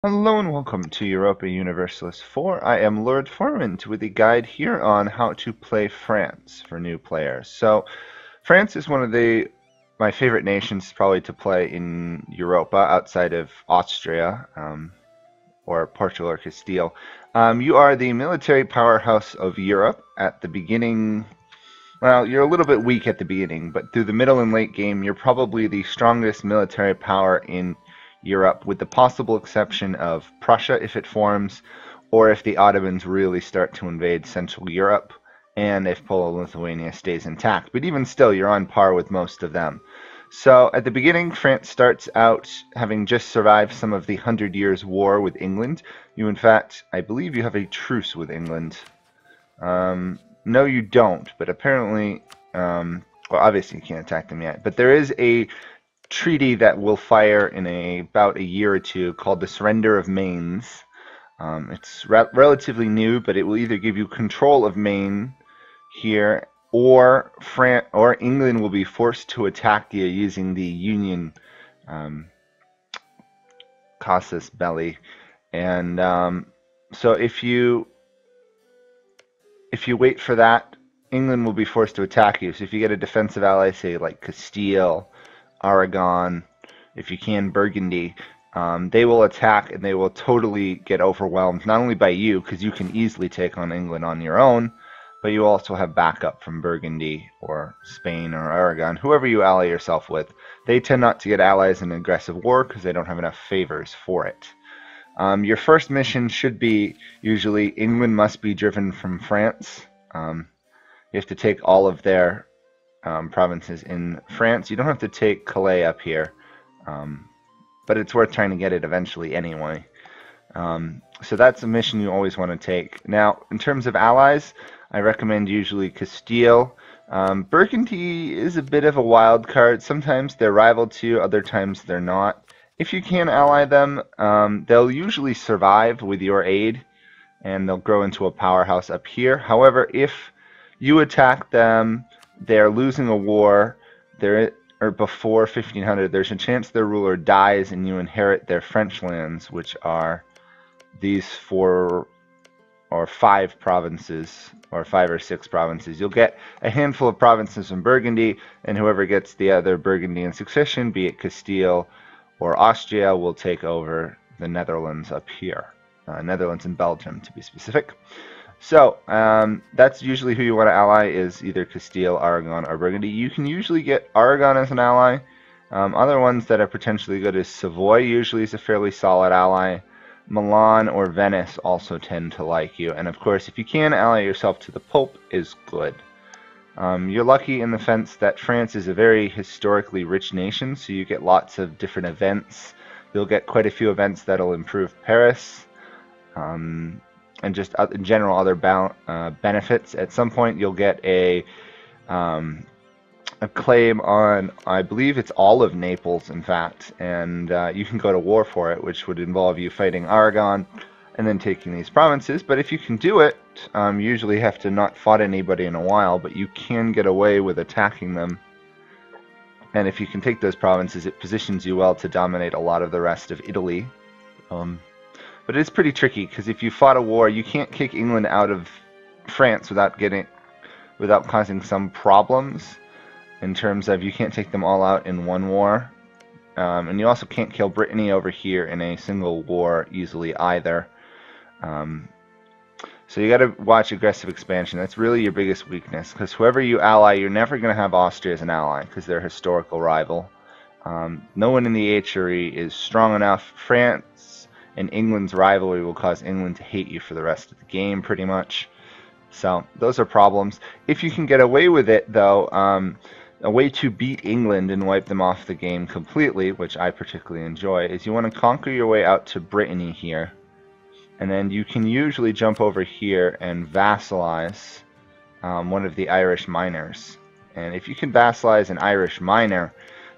Hello and welcome to Europa Universalis 4. I am Lord Forwind with a guide here on how to play France for new players. So, France is one of my favorite nations probably to play in Europa outside of Austria or Portugal or Castile. You are the military powerhouse of Europe at the beginning. Well, you're a little bit weak at the beginning, but through the middle and late game, you're probably the strongest military power in Europe, with the possible exception of Prussia if it forms, or if the Ottomans really start to invade Central Europe, and if Poland-Lithuania stays intact. But even still, you're on par with most of them. So at the beginning, France starts out having just survived some of the 100 Years' War with England. You, in fact, I believe you have a truce with England. No, you don't, but apparently, well, obviously you can't attack them yet, but there is a treaty that will fire in about a year or two called the Surrender of Mainz. It's relatively new, but it will either give you control of Maine here, or England will be forced to attack you using the Union casus belli. And so if you wait for that, England will be forced to attack you. So if you get a defensive ally, say like Castile, Aragon, if you can Burgundy, they will attack and they will totally get overwhelmed, not only by you, because you can easily take on England on your own, but you also have backup from Burgundy or Spain or Aragon, whoever you ally yourself with. They tend not to get allies in aggressive war because they don't have enough favors for it. Your first mission should be usually England must be driven from France. You have to take all of their provinces in France. You don't have to take Calais up here, but it's worth trying to get it eventually anyway. So that's a mission you always want to take. Now, in terms of allies, I recommend usually Castile. Burgundy is a bit of a wild card. Sometimes they're rival to you, other times they're not. If you can ally them, they'll usually survive with your aid, and they'll grow into a powerhouse up here. However, if you attack them, they're losing a war, or before 1500, there's a chance their ruler dies and you inherit their French lands, which are these 4 or 5 provinces, or 5 or 6 provinces. You'll get a handful of provinces from Burgundy, and whoever gets the other Burgundy in succession, be it Castile or Austria, will take over the Netherlands up here. Netherlands and Belgium, to be specific. So, that's usually who you want to ally, is either Castile, Aragon, or Burgundy. You can usually get Aragon as an ally. Other ones that are potentially good is Savoy, usually is a fairly solid ally. Milan or Venice also tend to like you. And of course, if you can ally yourself to the Pope, is good. You're lucky in the sense that France is a very historically rich nation, so you get lots of different events. You'll get quite a few events that'll improve Paris. And just in general other benefits. At some point you'll get a claim on, I believe it's all of Naples, in fact, and you can go to war for it, which would involve you fighting Aragon and then taking these provinces. But if you can do it, you usually have to not fight anybody in a while, but you can get away with attacking them. And if you can take those provinces, it positions you well to dominate a lot of the rest of Italy. But it's pretty tricky, because if you fought a war, you can't kick England out of France without causing some problems, in terms of you can't take them all out in one war. And you also can't kill Brittany over here in a single war easily either. So you got to watch aggressive expansion. That's really your biggest weakness, because whoever you ally, you're never going to have Austria as an ally, because they're a historical rival. No one in the HRE is strong enough. France and England's rivalry will cause England to hate you for the rest of the game, pretty much. So those are problems. If you can get away with it, though, a way to beat England and wipe them off the game completely, which I particularly enjoy, is you want to conquer your way out to Brittany here. And then you can usually jump over here and vassalize one of the Irish miners. And if you can vassalize an Irish miner,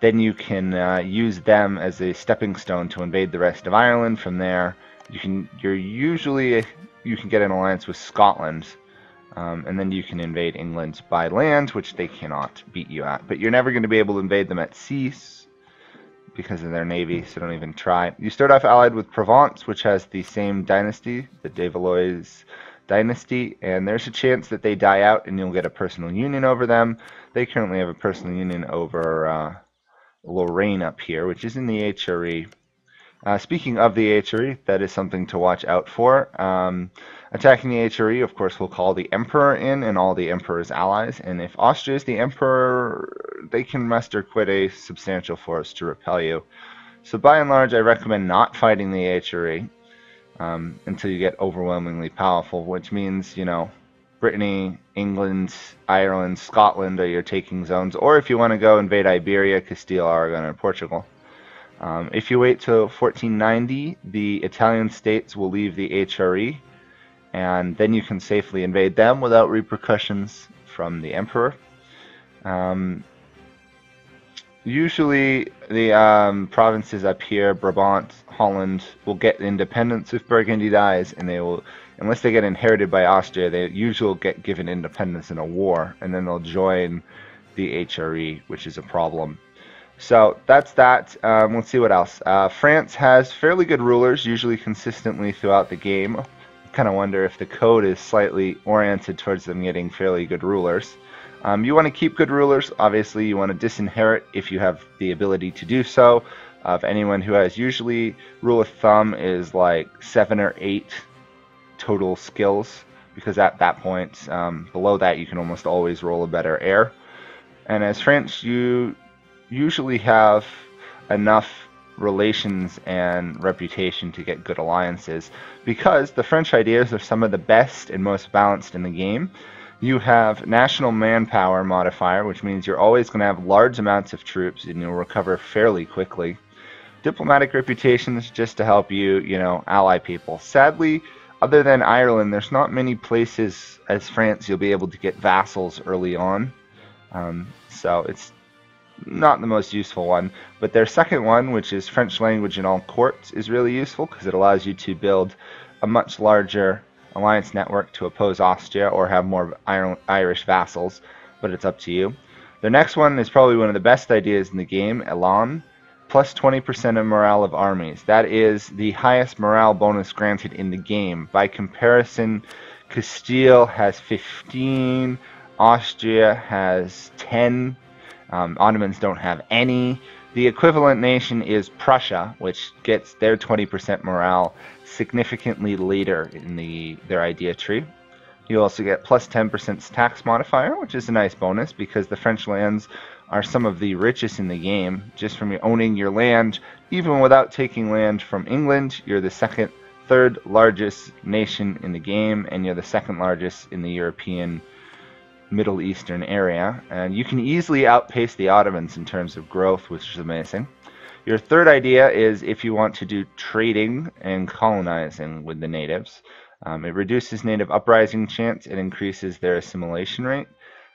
then you can use them as a stepping stone to invade the rest of Ireland. From there, you can get an alliance with Scotland, and then you can invade England by land, which they cannot beat you at. But you're never going to be able to invade them at sea, because of their navy, so don't even try. You start off allied with Provence, which has the same dynasty, the De Valois dynasty, and there's a chance that they die out and you'll get a personal union over them. They currently have a personal union over Lorraine up here, which is in the HRE. Speaking of the HRE, that is something to watch out for. Attacking the HRE, of course, will call the Emperor in and all the Emperor's allies, and if Austria is the Emperor, they can muster quite a substantial force to repel you. So by and large, I recommend not fighting the HRE until you get overwhelmingly powerful, which means, you know, Brittany, England, Ireland, Scotland are your taking zones, or if you want to go invade Iberia, Castile, Aragon, and Portugal. If you wait till 1490, the Italian states will leave the HRE, and then you can safely invade them without repercussions from the Emperor. Usually the provinces up here, Brabant, Holland, will get independence if Burgundy dies, and they will, unless they get inherited by Austria, they usually get given independence in a war, and then they'll join the HRE, which is a problem. So that's that. Let's see what else. France has fairly good rulers, usually consistently throughout the game. I kind of wonder if the code is slightly oriented towards them getting fairly good rulers. You want to keep good rulers. Obviously, you want to disinherit if you have the ability to do so. Of anyone who has, usually rule of thumb is like 7 or 8 total skills, because at that point, below that, you can almost always roll a better heir. And as French, you usually have enough relations and reputation to get good alliances, because the French ideas are some of the best and most balanced in the game. You have national manpower modifier, which means you're always going to have large amounts of troops and you'll recover fairly quickly. Diplomatic reputation is just to help you, you know, ally people. Sadly, other than Ireland, there's not many places as France you'll be able to get vassals early on. So it's not the most useful one, but their second one, which is French language in all courts, is really useful because it allows you to build a much larger alliance network to oppose Austria or have more Irish vassals, but it's up to you. The next one is probably one of the best ideas in the game, Elan, plus 20% of morale of armies. That is the highest morale bonus granted in the game. By comparison, Castile has 15, Austria has 10, Ottomans don't have any. The equivalent nation is Prussia, which gets their 20% morale significantly later in their idea tree. You also get plus 10% tax modifier, which is a nice bonus because the French lands are some of the richest in the game. Just from owning your land, even without taking land from England, you're the third largest nation in the game, and you're the second largest in the European Middle Eastern area, and you can easily outpace the Ottomans in terms of growth, which is amazing. Your third idea is if you want to do trading and colonizing with the natives. It reduces native uprising chance and increases their assimilation rate.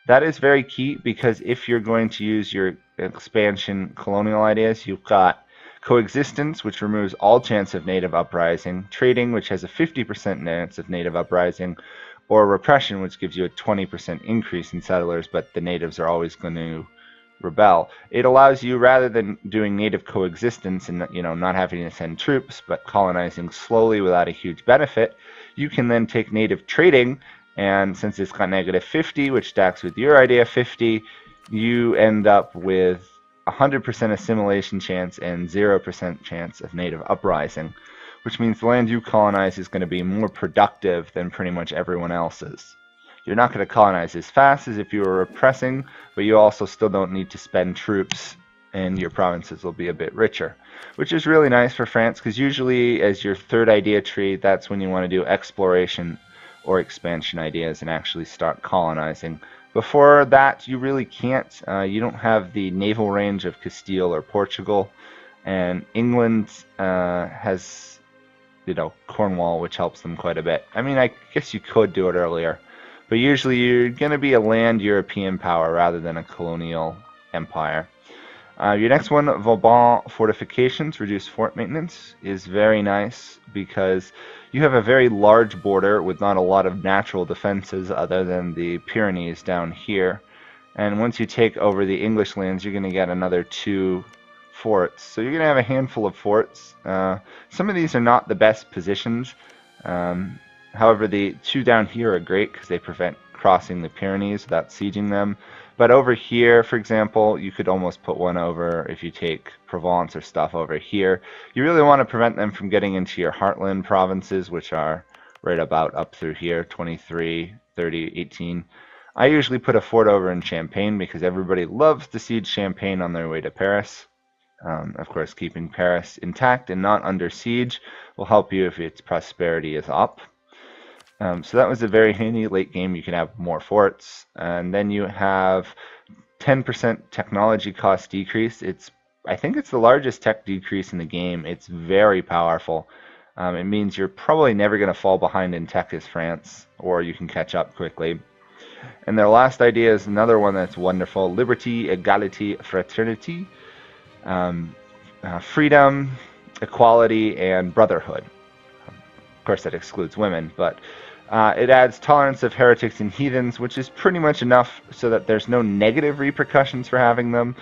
That is very key because if you're going to use your expansion colonial ideas, you've got coexistence, which removes all chance of native uprising, trading, which has a 50% chance of native uprising, or repression, which gives you a 20% increase in settlers, but the natives are always going to rebel. It allows you, rather than doing native coexistence and not having to send troops, but colonizing slowly without a huge benefit, you can then take native trading, and since it's got negative 50, which stacks with your idea 50, you end up with 100% assimilation chance and 0% chance of native uprising, which means the land you colonize is going to be more productive than pretty much everyone else's. You're not going to colonize as fast as if you were repressing, but you also still don't need to spend troops, and your provinces will be a bit richer, which is really nice for France, because usually as your third idea tree, that's when you want to do exploration or expansion ideas and actually start colonizing. Before that, you really can't. You don't have the naval range of Castile or Portugal, and England has Cornwall, which helps them quite a bit. I mean, I guess you could do it earlier, but usually you're going to be a land European power rather than a colonial empire. Your next one, Vauban fortifications, reduce fort maintenance, is very nice because you have a very large border with not a lot of natural defenses other than the Pyrenees down here. And once you take over the English lands, you're going to get another 2 forts. So you're going to have a handful of forts. Some of these are not the best positions. However, the two down here are great because they prevent crossing the Pyrenees without sieging them. But over here, for example, you could almost put one over if you take Provence or stuff over here. You really want to prevent them from getting into your heartland provinces, which are right about up through here, 23, 30, 18. I usually put a fort over in Champagne because everybody loves to siege Champagne on their way to Paris. Of course, keeping Paris intact and not under siege will help you if its prosperity is up. So that was a very handy late game. You can have more forts, and then you have 10% technology cost decrease. I think it's the largest tech decrease in the game. It's very powerful. It means you're probably never going to fall behind in tech as France, or you can catch up quickly. And their last idea is another one that's wonderful: liberty, égalité, fraternité, freedom, equality, and brotherhood. Of course, that excludes women, but it adds tolerance of heretics and heathens, which is pretty much enough so that there's no negative repercussions for having them,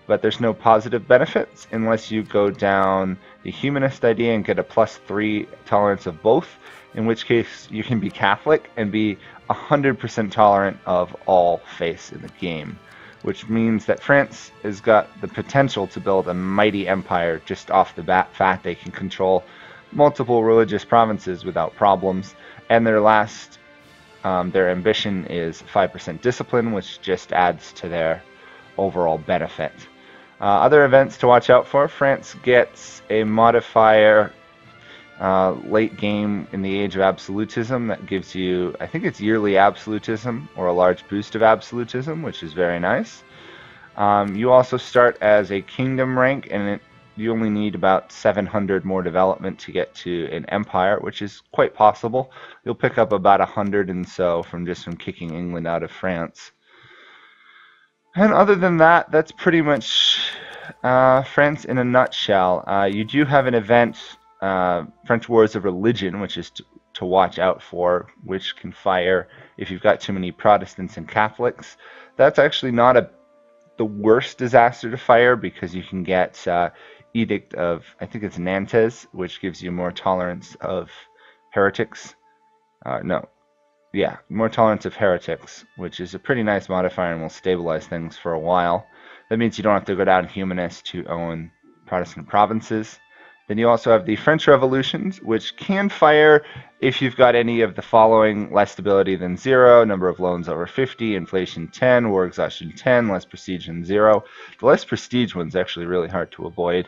but there's no positive benefits unless you go down the humanist idea and get a +3 tolerance of both, in which case you can be Catholic and be 100% tolerant of all faiths in the game, which means that France has got the potential to build a mighty empire just off the fact they can control multiple religious provinces without problems. And their ambition is 5% discipline, which just adds to their overall benefit. Other events to watch out for: France gets a modifier late game in the Age of Absolutism that gives you, I think it's yearly absolutism or a large boost of absolutism, which is very nice. You also start as a kingdom rank, and you only need about 700 more development to get to an empire, which is quite possible. You'll pick up about 100 and so from kicking England out of France. And other than that, that's pretty much France in a nutshell. You do have an event, French Wars of Religion, which is to watch out for, which can fire if you've got too many Protestants and Catholics. That's actually not the worst disaster to fire, because you can get Edict of, I think it's Nantes, which gives you more tolerance of heretics. More tolerance of heretics, which is a pretty nice modifier and will stabilize things for a while. That means you don't have to go down humanist to own Protestant provinces. Then you also have the French Revolutions, which can fire if you've got any of the following: less stability than 0, number of loans over 50, inflation 10, war exhaustion 10, less prestige than 0. The less prestige one's actually really hard to avoid.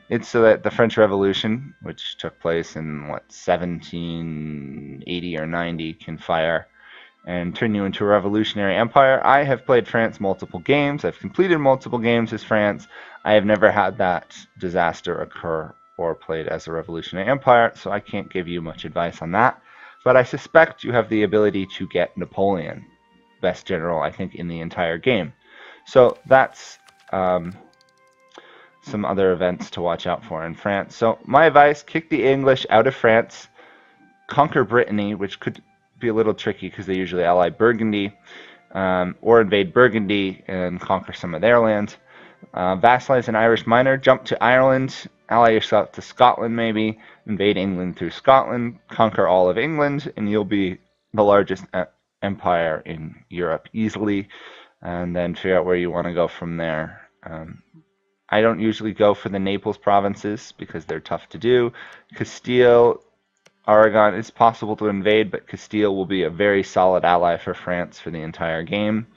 It's so that the French Revolution, which took place in 1780 or 90, can fire and turn you into a revolutionary empire. I have played France multiple games. I've completed multiple games as France. I have never had that disaster occur or played as a revolutionary empire, so I can't give you much advice on that. But I suspect you have the ability to get Napoleon, best general, I think, in the entire game. So that's some other events to watch out for in France. So my advice: kick the English out of France, conquer Brittany, which could be a little tricky because they usually ally Burgundy, or invade Burgundy and conquer some of their land. Vassalize an Irish minor, jump to Ireland, ally yourself to Scotland maybe, invade England through Scotland, conquer all of England, and you'll be the largest empire in Europe easily, and then figure out where you want to go from there. I don't usually go for the Naples provinces because they're tough to do. Castile, Aragon is possible to invade, but Castile will be a very solid ally for France for the entire game.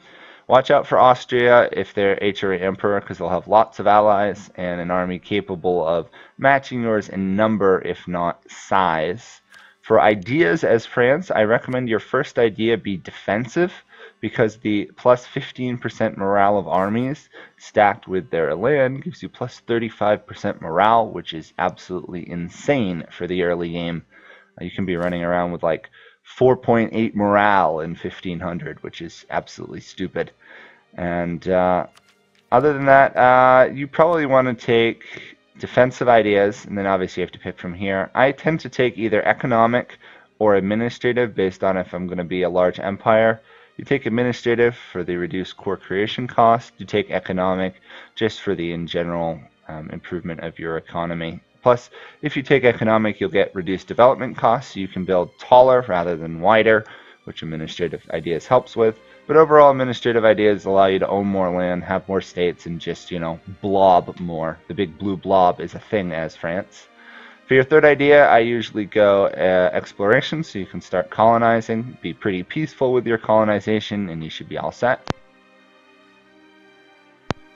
Watch out for Austria if they're HRA Emperor, because they'll have lots of allies and an army capable of matching yours in number, if not size. For ideas as France, I recommend your first idea be defensive, because the plus 15% morale of armies stacked with their land gives you plus 35% morale, which is absolutely insane for the early game. You can be running around with like 4.8 morale in 1500, which is absolutely stupid. And other than that, you probably want to take defensive ideas, and then obviously you have to pick from here. I tend to take either economic or administrative based on if I'm going to be a large empire. You take administrative for the reduced core creation cost. You take economic just for the in general improvement of your economy. Plus, if you take economic, you'll get reduced development costs. So you can build taller rather than wider, which administrative ideas helps with. But overall, administrative ideas allow you to own more land, have more states, and just, blob more. The big blue blob is a thing as France. For your third idea, I usually go exploration, so you can start colonizing. Be pretty peaceful with your colonization, and you should be all set.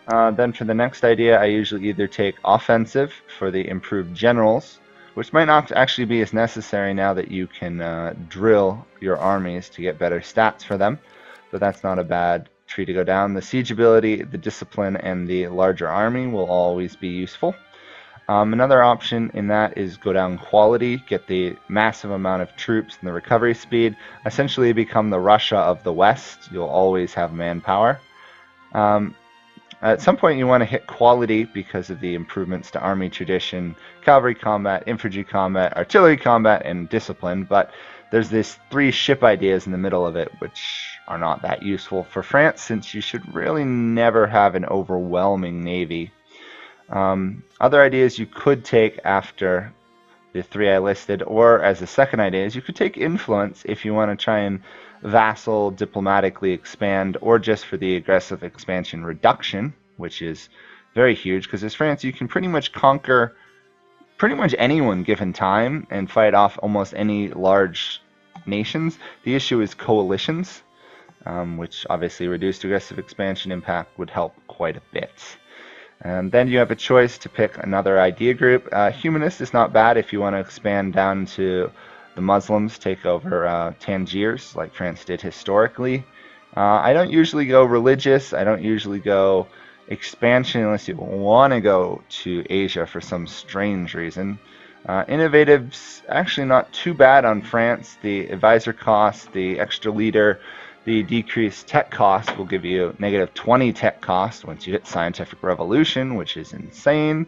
Then for the next idea, I usually either take offensive for the improved generals, which might not actually be as necessary now that you can drill your armies to get better stats for them, but that's not a bad tree to go down. The siege ability, the discipline, and the larger army will always be useful. Another option in that is go down quality, get the massive amount of troops and the recovery speed, essentially become the Russia of the West. You'll always have manpower. At some point you want to hit quality because of the improvements to army tradition, cavalry combat, infantry combat, artillery combat, and discipline, but there's these 3 ship ideas in the middle of it which are not that useful for France, since you should really never have an overwhelming navy. Other ideas you could take after the 3 I listed, or as a second idea, is you could take influence if you want to try and vassal diplomatically expand, or just for the aggressive expansion reduction, which is very huge, because as France you can pretty much conquer pretty much anyone given time and fight off almost any large nations. The issue is coalitions, which obviously reduced aggressive expansion impact would help quite a bit. And then you have a choice to pick another idea group. Humanist is not bad if you want to expand down to the Muslims, take over Tangiers like France did historically. I don't usually go religious. I don't usually go expansion unless you want to go to Asia for some strange reason. Innovative's actually not too bad on France. The advisor cost, the extra leader, the decreased tech cost will give you -20 tech cost once you hit scientific revolution, which is insane.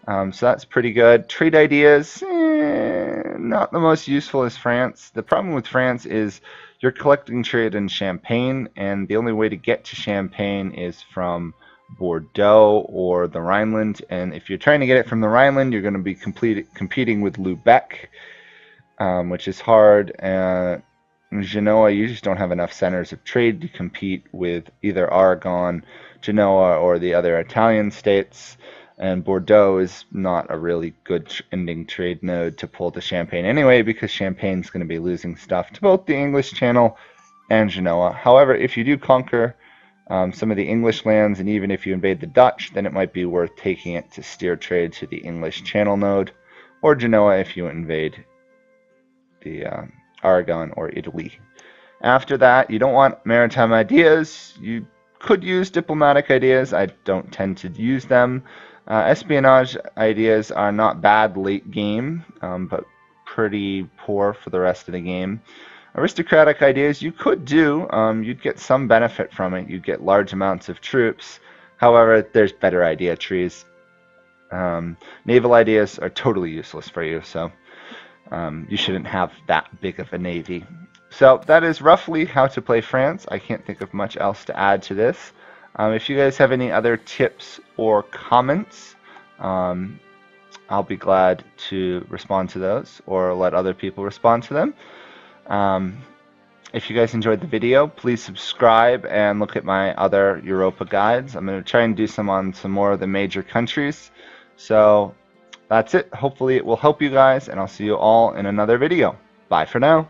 So that's pretty good. Trade ideas, not the most useful as France. The problem with France is you're collecting trade in Champagne, and the only way to get to Champagne is from Bordeaux or the Rhineland. And if you're trying to get it from the Rhineland, you're going to be competing with Lubeck, which is hard. Genoa, you just don't have enough centers of trade to compete with either Aragon, Genoa, or the other Italian states. And Bordeaux is not a really good ending trade node to pull to Champagne anyway, because Champagne's going to be losing stuff to both the English Channel and Genoa. However, if you do conquer some of the English lands, and even if you invade the Dutch, then it might be worth taking it to steer trade to the English Channel node, or Genoa if you invade the Aragon or Italy. After that, you don't want maritime ideas. You could use diplomatic ideas. I don't tend to use them. Espionage ideas are not bad late game, but pretty poor for the rest of the game. Aristocratic ideas you could do. You'd get some benefit from it. You'd get large amounts of troops. However, there's better idea trees. Naval ideas are totally useless for you, so you shouldn't have that big of a navy. So that is roughly how to play France. I can't think of much else to add to this. If you guys have any other tips or comments, I'll be glad to respond to those or let other people respond to them. If you guys enjoyed the video, please subscribe and look at my other Europa guides. I'm going to try and do some on some more of the major countries. So that's it. Hopefully it will help you guys, and I'll see you all in another video. Bye for now.